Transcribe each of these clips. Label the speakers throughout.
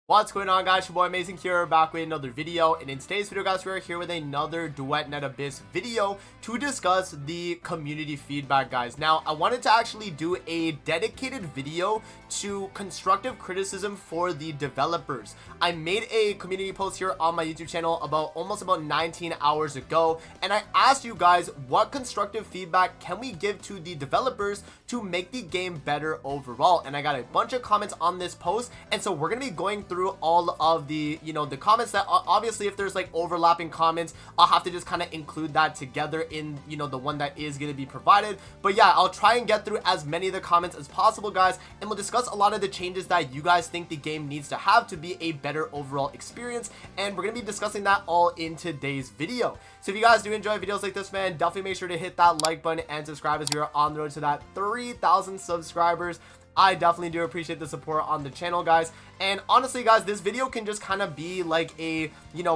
Speaker 1: What's going on, guys? Your boy Amazing here, back with another video. And in today's video, guys, we're here with another Duet Net Abyss video to discuss the community feedback, guys. Now, I wanted to actually do a dedicated video to constructive criticism for the developers. I made a community post here on my YouTube channel almost about 19 hours ago, and I asked you guys, what constructive feedback can we give to the developers to make the game better overall? And I got a bunch of comments on this post, and so we're gonna be going through all of the the comments that obviously, if there's like overlapping comments, I'll have to just kind of include that together in the one that is going to be provided. But yeah, I'll try and get through as many of the comments as possible, guys, and we'll discuss a lot of the changes that you guys think the game needs to have to be a better overall experience, and we're gonna be discussing that all in today's video. So if you guys do enjoy videos like this, man, definitely make sure to hit that like button and subscribe, as we are on the road to that 3,000 subscribers. I definitely do appreciate the support on the channel, guys. And honestly, guys, this video can just kind of be like a,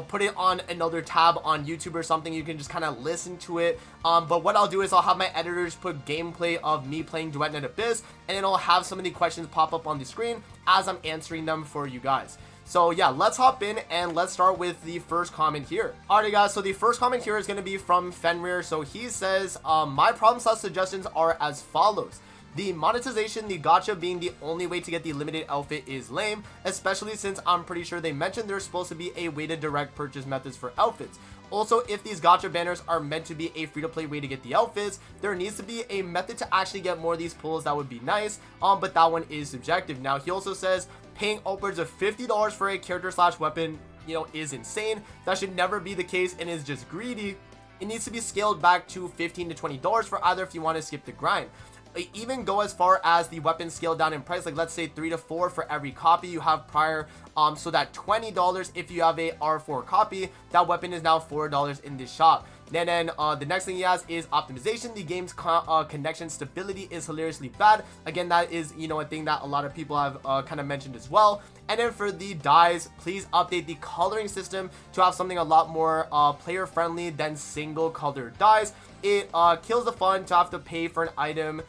Speaker 1: put it on another tab on YouTube or something. You can just kind of listen to it. But what I'll do is I'll have my editors put gameplay of me playing Duet Net Abyss, and then I'll have some of the questions pop up on the screen as I'm answering them for you guys. So yeah, let's hop in and let's start with the first comment here. Alrighty, guys, so the first comment here is going to be from Fenrir. So he says, my problem/suggestions are as follows. The monetization, the gacha being the only way to get the limited outfit is lame, especially since I'm pretty sure they mentioned there's supposed to be a way to direct purchase methods for outfits. Also, if these gacha banners are meant to be a free-to-play way to get the outfits, there needs to be a method to actually get more of these pulls. That would be nice, but that one is subjective. Now, he also says paying upwards of $50 for a character/weapon, is insane. That should never be the case and is just greedy. It needs to be scaled back to $15 to $20 for either if you want to skip the grind. Even go as far as the weapons scale down in price, like let's say 3 to 4 for every copy you have prior, so that $20 if you have a R4 copy, that weapon is now $4 in this shop. Then the next thing he has is optimization. The game's connection stability is hilariously bad. Again, that is a thing that a lot of people have kind of mentioned as well. And then for the dyes, please update the coloring system to have something a lot more player friendly than single color dyes. It kills the fun to have to pay for an item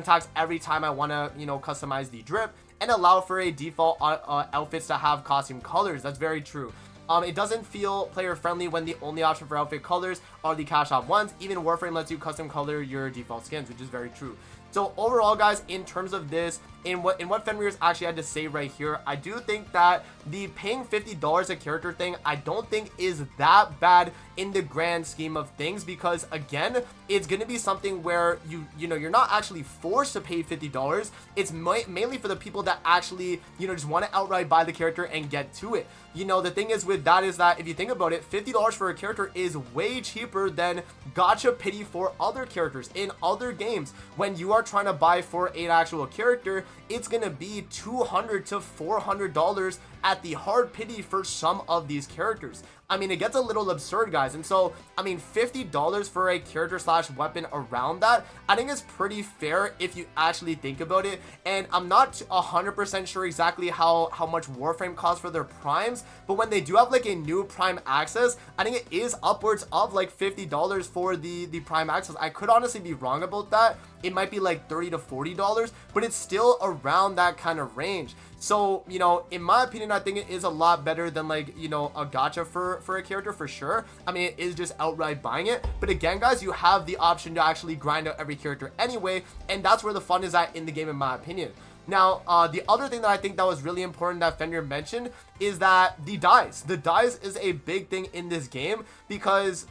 Speaker 1: tax every time I want to customize the drip, and allow for a default outfits to have costume colors. That's very true. It doesn't feel player friendly when the only option for outfit colors are the cash out ones. Even Warframe lets you custom color your default skins, which is very true. So overall, guys, in terms of this, in what Fenrir's actually had to say right here, I do think that the paying $50 a character thing, I don't think is that bad in the grand scheme of things, because again, it's going to be something where you're not actually forced to pay $50. It's mainly for the people that actually just want to outright buy the character and get to it. The thing is with that is that if you think about it, $50 for a character is way cheaper than gacha pity for other characters in other games. When you are trying to buy for an actual character, it's gonna be $200 to $400 at the hard pity for some of these characters. I mean, it gets a little absurd, guys. And so, I mean, $50 for a character/weapon around that, I think is pretty fair if you actually think about it. And I'm not 100% sure exactly how much Warframe costs for their primes, but when they do have like a new prime access, I think it is upwards of like $50 for the prime access. I could honestly be wrong about that. It might be like $30 to $40, but it's still around that kind of range. So, in my opinion, I think it is a lot better than like, a gacha for a character for sure. I mean, it is just outright buying it. But again, guys, you have the option to actually grind out every character anyway, and that's where the fun is at in the game, in my opinion. Now, the other thing that I think that was really important that Fenrir mentioned is that the dyes. The dyes is a big thing in this game because,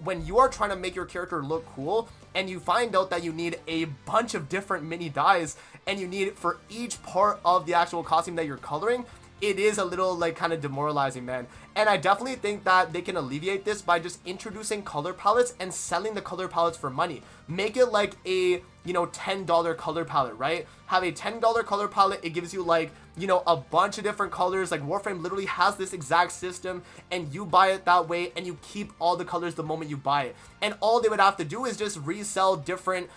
Speaker 1: when you are trying to make your character look cool and you find out that you need a bunch of different mini dyes and you need it for each part of the actual costume that you're coloring, it is a little like kind of demoralizing, man. And I definitely think that they can alleviate this by just introducing color palettes and selling the color palettes for money. Make it like a $10 color palette, right? Have a $10 color palette. It gives you like a bunch of different colors. Like Warframe literally has this exact system, and you buy it that way and you keep all the colors the moment you buy it. And all they would have to do is just resell different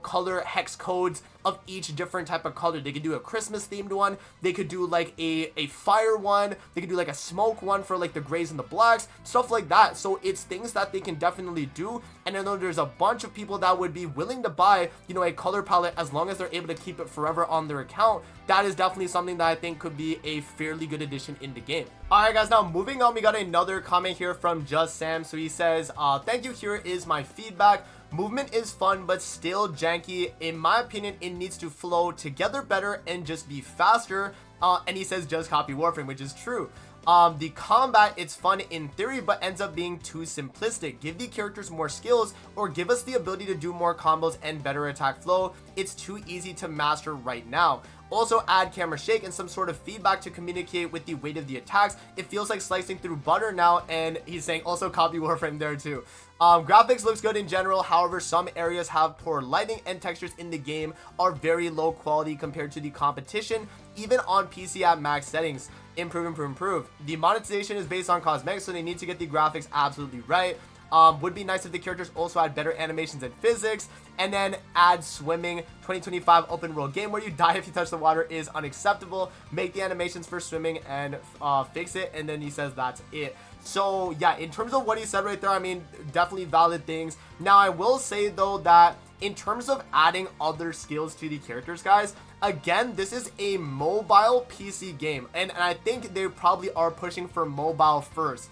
Speaker 1: color hex codes of each different type of color. They could do a Christmas themed one, they could do like a fire one, they could do like a smoke one for like the grays and the blacks, stuff like that. So it's things that they can definitely do, and I know there's a bunch of people that would be willing to buy, you know, a color palette as long as they're able to keep it forever on their account. That is definitely something that I think could be a fairly good addition in the game. Alright guys, now moving on, we got another comment here from Just Sam. So he says, thank you, here is my feedback. Movement is fun but still janky. In my opinion, it needs to flow together better and just be faster. And he says just copy Warframe, which is true. The combat, it's fun in theory but ends up being too simplistic. Give the characters more skills or give us the ability to do more combos and better attack flow. It's too easy to master right now. Also add camera shake and some sort of feedback to communicate with the weight of the attacks. It feels like slicing through butter now. And he's saying also copy Warframe there too. Graphics looks good in general, however some areas have poor lighting and textures in the game are very low quality compared to the competition, even on PC at max settings. Improve. The monetization is based on cosmetics, so they need to get the graphics absolutely right. Would be nice if the characters also had better animations and physics, and then add swimming. 2025 open world game where you die if you touch the water is unacceptable. Make the animations for swimming and fix it. And then he says that's it. So yeah, in terms of what he said right there, I mean, definitely valid things. Now I will say though that in terms of adding other skills to the characters, guys, again, this is a mobile PC game, and I think they probably are pushing for mobile first.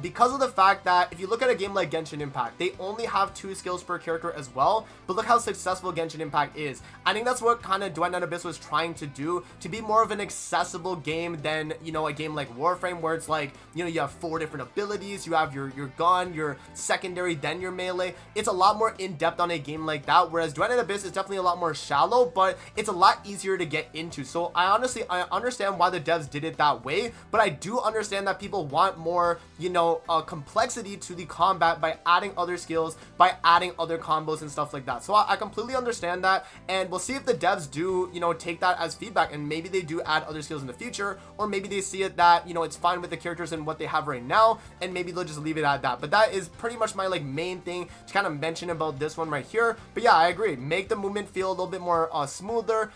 Speaker 1: Because of the fact that if you look at a game like Genshin Impact, they only have 2 skills per character as well, but look how successful Genshin Impact is. I think that's what kind of Duet Net Abyss was trying to do, to be more of an accessible game than, you know, a game like Warframe, where it's like, you know, you have 4 different abilities, you have your gun, your secondary, then your melee. It's a lot more in-depth on a game like that, whereas Duet Net Abyss is definitely a lot more shallow, but it's a lot easier to get into. So I understand why the devs did it that way, but I do understand that people want more, you know, complexity to the combat by adding other skills, by adding other combos and stuff like that. So I completely understand that, and we'll see if the devs do, you know, take that as feedback, and maybe they do add other skills in the future, or maybe they see it that, you know, it's fine with the characters and what they have right now, and maybe they'll just leave it at that. But that is pretty much my like main thing to kind of mention about this one right here. But yeah, I agree, make the movement feel a little bit more smoother.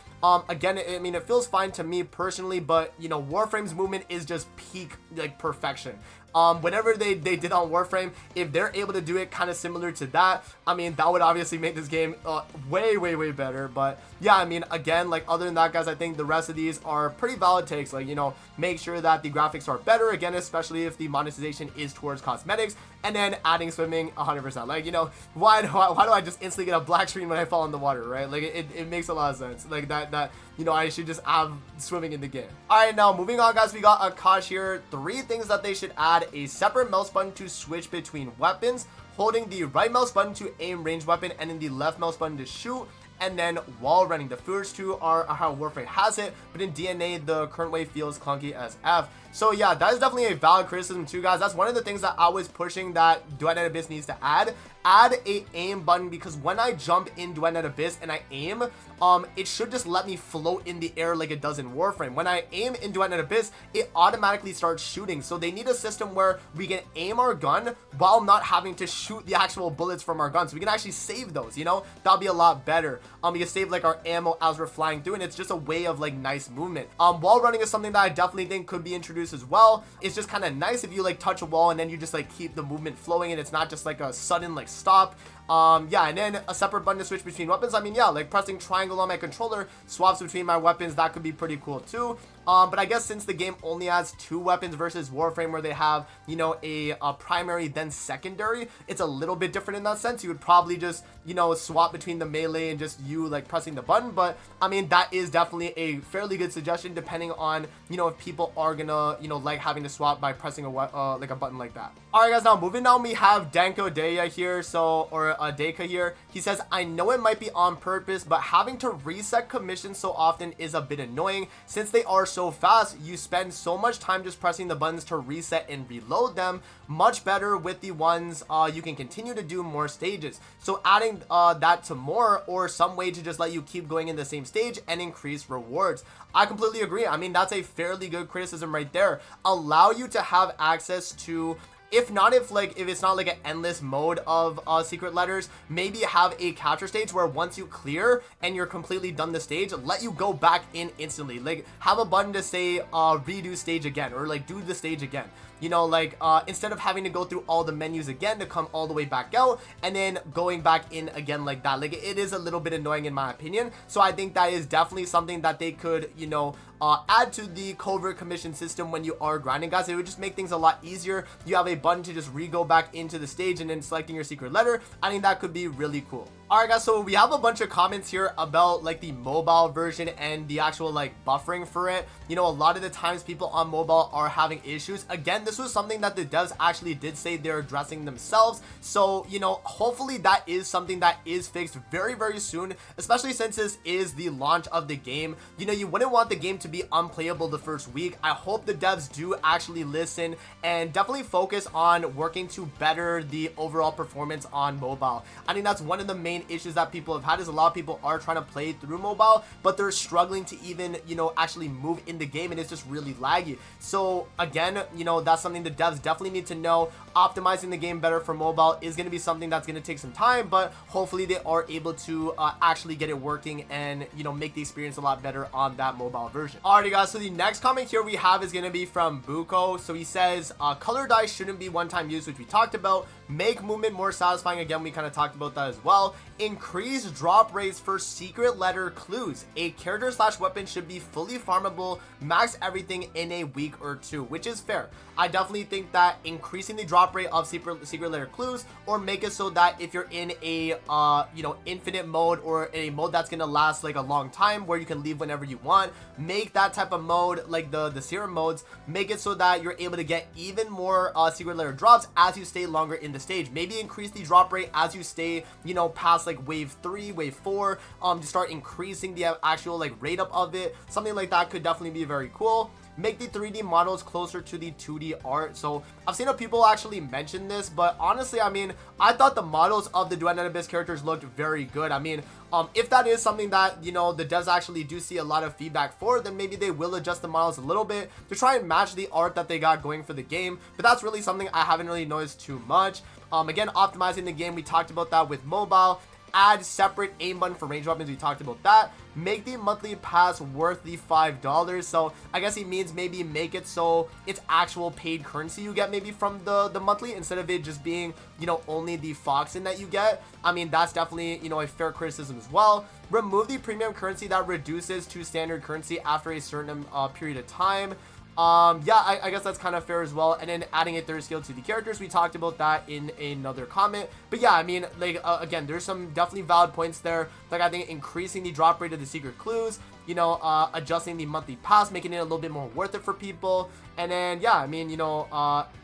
Speaker 1: Again, I mean, it feels fine to me personally, but you know, Warframe's movement is just peak like perfection. Whatever they did on Warframe, if they're able to do it kind of similar to that, I mean, that would obviously make this game way better. But yeah, I mean, again, like other than that, guys, I think the rest of these are pretty valid takes. Like, you know, make sure that the graphics are better, again, especially if the monetization is towards cosmetics, and then adding swimming 100%. Like, you know, why do I just instantly get a black screen when I fall in the water, right? Like, it makes a lot of sense. Like that you know, I should just have swimming in the game. Alright, now moving on, guys, we got Akash here. 3 things that they should add: a separate mouse button to switch between weapons, holding the right mouse button to aim ranged weapon, and then the left mouse button to shoot, and then wall running. The first 2 are how Warframe has it, but in DNA, the current way feels clunky as F. So yeah, that is definitely a valid criticism too, guys. That's one of the things that I was pushing that Duet Net Abyss needs to add. Add a aim button, because when I jump in Duet Net Abyss and I aim, it should just let me float in the air like it does in Warframe. When I aim in Duet Net Abyss, it automatically starts shooting. So they need a system where we can aim our gun while not having to shoot the actual bullets from our gun, so we can actually save those, you know? That'll be a lot better. We can save like our ammo as we're flying through, and it's just a way of like nice movement. Wall running is something that I definitely think could be introduced as well. It's just kind of nice if you like touch a wall and then you just like keep the movement flowing, and it's not just like a sudden like stop. Yeah, and then a separate button to switch between weapons. I mean, yeah, like pressing triangle on my controller swaps between my weapons. That could be pretty cool too. But I guess since the game only has 2 weapons versus Warframe, where they have, you know, a primary then secondary, it's a little bit different in that sense. You would probably just, you know, swap between the melee and just you like pressing the button. But I mean, that is definitely a fairly good suggestion, depending on, you know, if people are gonna, you know, like having to swap by pressing like a button like that. All right, guys, now moving on, we have Danko Deya here, or Deka here. He says, I know it might be on purpose, but having to reset commissions so often is a bit annoying. Since they are so fast, you spend so much time just pressing the buttons to reset and reload them. Much better with the ones you can continue to do more stages. So adding that to more, or some way to just let you keep going in the same stage and increase rewards. I completely agree. I mean, that's a fairly good criticism right there. Allow you to have access to if not, if it's not like an endless mode of secret letters, maybe have a capture stage where once you clear and you're completely done the stage, let you go back in instantly. Like, have a button to say redo stage again, or like do the stage again. You know, like instead of having to go through all the menus again to come all the way back out and then going back in again like that. Like, it is a little bit annoying in my opinion. So I think that is definitely something that they could, you know, add to the covert commission system when you are grinding, guys. It would just make things a lot easier. You have a button to just re-go back into the stage and then selecting your secret letter. I think that could be really cool. Alright guys, so we have a bunch of comments here about like the mobile version and the actual like buffering for it. You know, a lot of the times people on mobile are having issues. Again, this was something that the devs actually did say they're addressing themselves. So, you know, hopefully that is something that is fixed very, very soon, especially since this is the launch of the game. You know, you wouldn't want the game to be unplayable the first week. I hope the devs do actually listen and definitely focus on working to better the overall performance on mobile. I think that's one of the main issues that people have had, is a lot of people are trying to play through mobile, but they're struggling to even, you know, actually move in the game, and it's just really laggy. So again, you know, that's something the devs definitely need to know. Optimizing the game better for mobile is going to be something that's going to take some time, but hopefully they are able to actually get it working and, you know, make the experience a lot better on that mobile version. Alrighty guys, so the next comment here we have is going to be from Buko. So he says color dye shouldn't be one-time use, which we talked about. Make movement more satisfying. Again, we kind of talked about that as well. Increase drop rates for secret letter clues. A character slash weapon should be fully farmable, max everything in a week or two, which is fair. I definitely think that increasing the drop rate of secret letter clues, or make it so that if you're in a you know, infinite mode, or a mode that's gonna last like a long time where you can leave whenever you want, make that type of mode like the serum modes, make it so that you're able to get even more secret letter drops as you stay longer in the stage. Maybe increase the drop rate as you stay, you know, past like wave 3, wave 4, to start increasing the actual like rate up of it. Something like that could definitely be very cool. Make the 3D models closer to the 2D art. So I've seen people actually mention this, but honestly, I mean, I thought the models of the Duet Abyss characters looked very good. I mean, if that is something that, you know, the devs actually do see a lot of feedback for, then maybe they will adjust the models a little bit to try and match the art that they got going for the game. But that's really something I haven't really noticed too much. Again, optimizing the game, we talked about that with mobile. Add separate aim button for range weapons, we talked about that. Make the monthly pass worth the $5. So I guess he means maybe make it so it's actual paid currency you get maybe from the monthly, instead of it just being, you know, only the Foxen that you get. I mean, that's definitely, you know, a fair criticism as well. Remove the premium currency that reduces to standard currency after a certain period of time. Yeah, I guess that's kind of fair as well. And then adding a third skill to the characters, we talked about that in another comment. But yeah, I mean, like again, there's some definitely valid points there. Like, I think increasing the drop rate of the secret clues, you know, adjusting the monthly pass, making it a little bit more worth it for people. And then yeah, I mean, you know,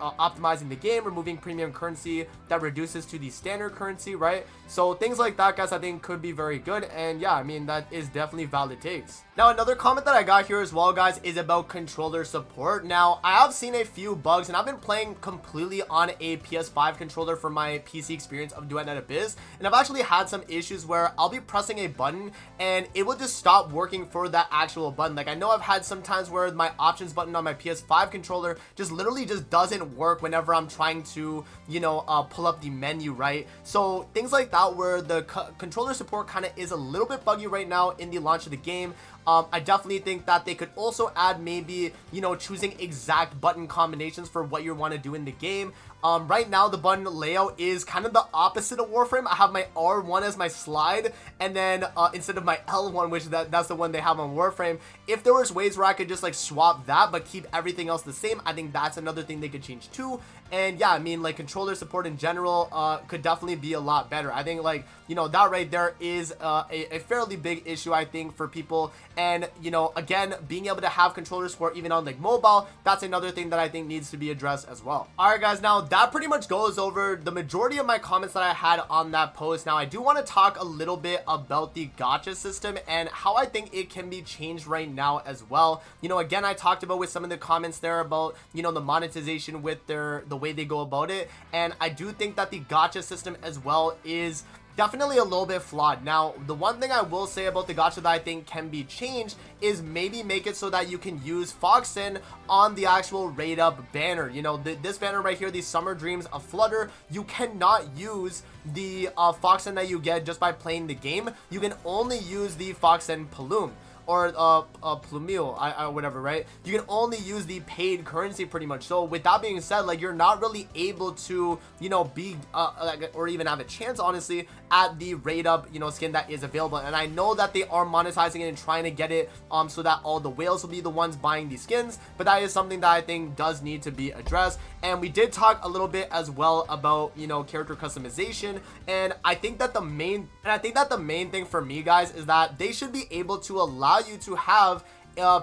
Speaker 1: optimizing the game, removing premium currency that reduces to the standard currency, right? So things like that, guys, I think could be very good. And yeah, I mean, that is definitely valid takes. Now, another comment that I got here as well, guys, is about controller support. Now, I have seen a few bugs, and I've been playing completely on a PS5 controller for my PC experience of Duet Abyss, and I've actually had some issues where I'll be pressing a button and it will just stop working for that actual button. Like, I know I've had some times where my options button on my PS5 controller just literally just doesn't work whenever I'm trying to, you know, pull up the menu, right? So things like that, where the controller support kind of is a little bit buggy right now in the launch of the game. I definitely think that they could also add maybe, you know, choosing exact button combinations for what you want to do in the game. Right now, the button layout is kind of the opposite of Warframe. I have my R1 as my slide, and then instead of my L1, which that's the one they have on Warframe. If there was ways where I could just like swap that but keep everything else the same, I think that's another thing they could change too. And yeah, I mean, like, controller support in general could definitely be a lot better. I think, like, you know, that right there is a fairly big issue, I think, for people. And, you know, again, being able to have controller support even on like mobile, that's another thing that I think needs to be addressed as well. All right, guys, now that pretty much goes over the majority of my comments that I had on that post. Now, I do want to talk a little bit about the gacha system and how I think it can be changed right now as well. You know, again, I talked about with some of the comments there about, you know, the monetization with the way they go about it, and I do think that the gacha system as well is definitely a little bit flawed. Now, the one thing I will say about the gacha that I think can be changed is maybe make it so that you can use Foxen on the actual raid up banner. You know, this banner right here, the Summer Dreams of Flutter, you cannot use the Foxen that you get just by playing the game. You can only use the Foxen Plume or plumil, whatever, right? You can only use the paid currency pretty much. So with that being said, like, you're not really able to, you know, be or even have a chance, honestly, at the raid up, you know, skin that is available. And I know that they are monetizing it and trying to get it so that all the whales will be the ones buying these skins, but that is something that I think does need to be addressed. And we did talk a little bit as well about, you know, character customization, and I think that the main thing for me, guys, is that they should be able to allow you to have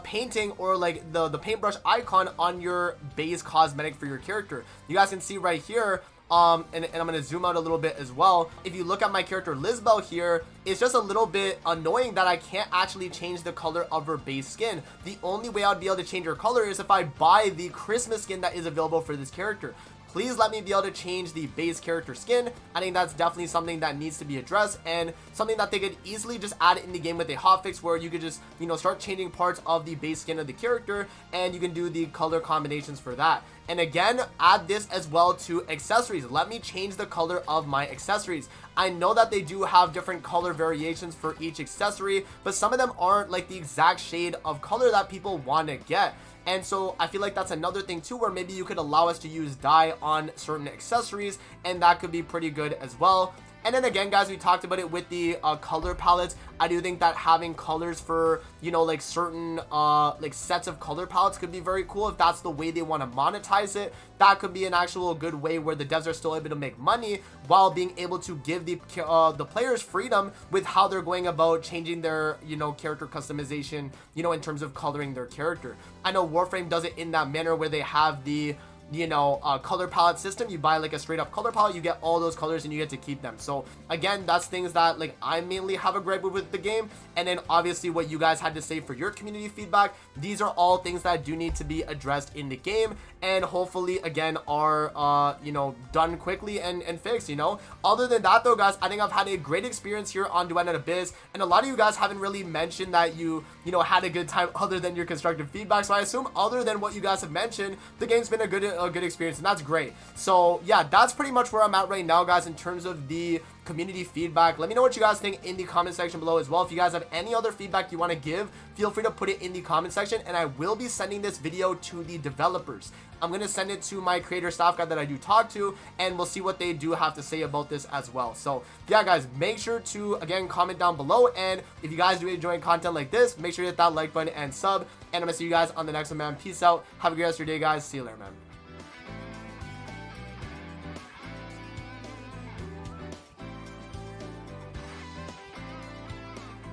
Speaker 1: painting or like the paintbrush icon on your base cosmetic for your character. You guys can see right here, and I'm gonna zoom out a little bit as well. If you look at my character Lisbel here, it's just a little bit annoying that I can't actually change the color of her base skin. The only way I'd be able to change her color is if I buy the Christmas skin that is available for this character. Please let me be able to change the base character skin. I think that's definitely something that needs to be addressed, and something that they could easily just add in the game with a hotfix, where you could just, you know, start changing parts of the base skin of the character, and you can do the color combinations for that. And again, add this as well to accessories. Let me change the color of my accessories. I know that they do have different color variations for each accessory, but some of them aren't like the exact shade of color that people want to get. And so I feel like that's another thing too, where maybe you could allow us to use dye on certain accessories, and that could be pretty good as well. And then again, guys, we talked about it with the color palettes. I do think that having colors for, you know, like certain like sets of color palettes could be very cool if that's the way they want to monetize it. That could be an actual good way where the devs are still able to make money while being able to give the players freedom with how they're going about changing their, you know, character customization, you know, in terms of coloring their character. I know Warframe does it in that manner where they have the, you know, color palette system. You buy like a straight up color palette, you get all those colors and you get to keep them. So again, that's things that like I mainly have a gripe with the game. And then obviously what you guys had to say for your community feedback, these are all things that do need to be addressed in the game, and hopefully again are you know, done quickly and fixed, you know. Other than that though, guys, I think I've had a great experience here on Duet Abyss, and a lot of you guys haven't really mentioned that you know, had a good time other than your constructive feedback. So I assume other than what you guys have mentioned, the game's been a good experience, and that's great. So yeah, that's pretty much where I'm at right now, guys, in terms of the community feedback. Let me know what you guys think in the comment section below as well. If you guys have any other feedback you want to give, feel free to put it in the comment section, and I will be sending this video to the developers. I'm going to send it to my creator staff guy that I do talk to, and we'll see what they do have to say about this as well. So yeah, guys, make sure to again comment down below, and if you guys do enjoy content like this, make sure to hit that like button and sub, and I'm gonna see you guys on the next one, man. Peace out, have a great rest of your day, guys. See you later, man.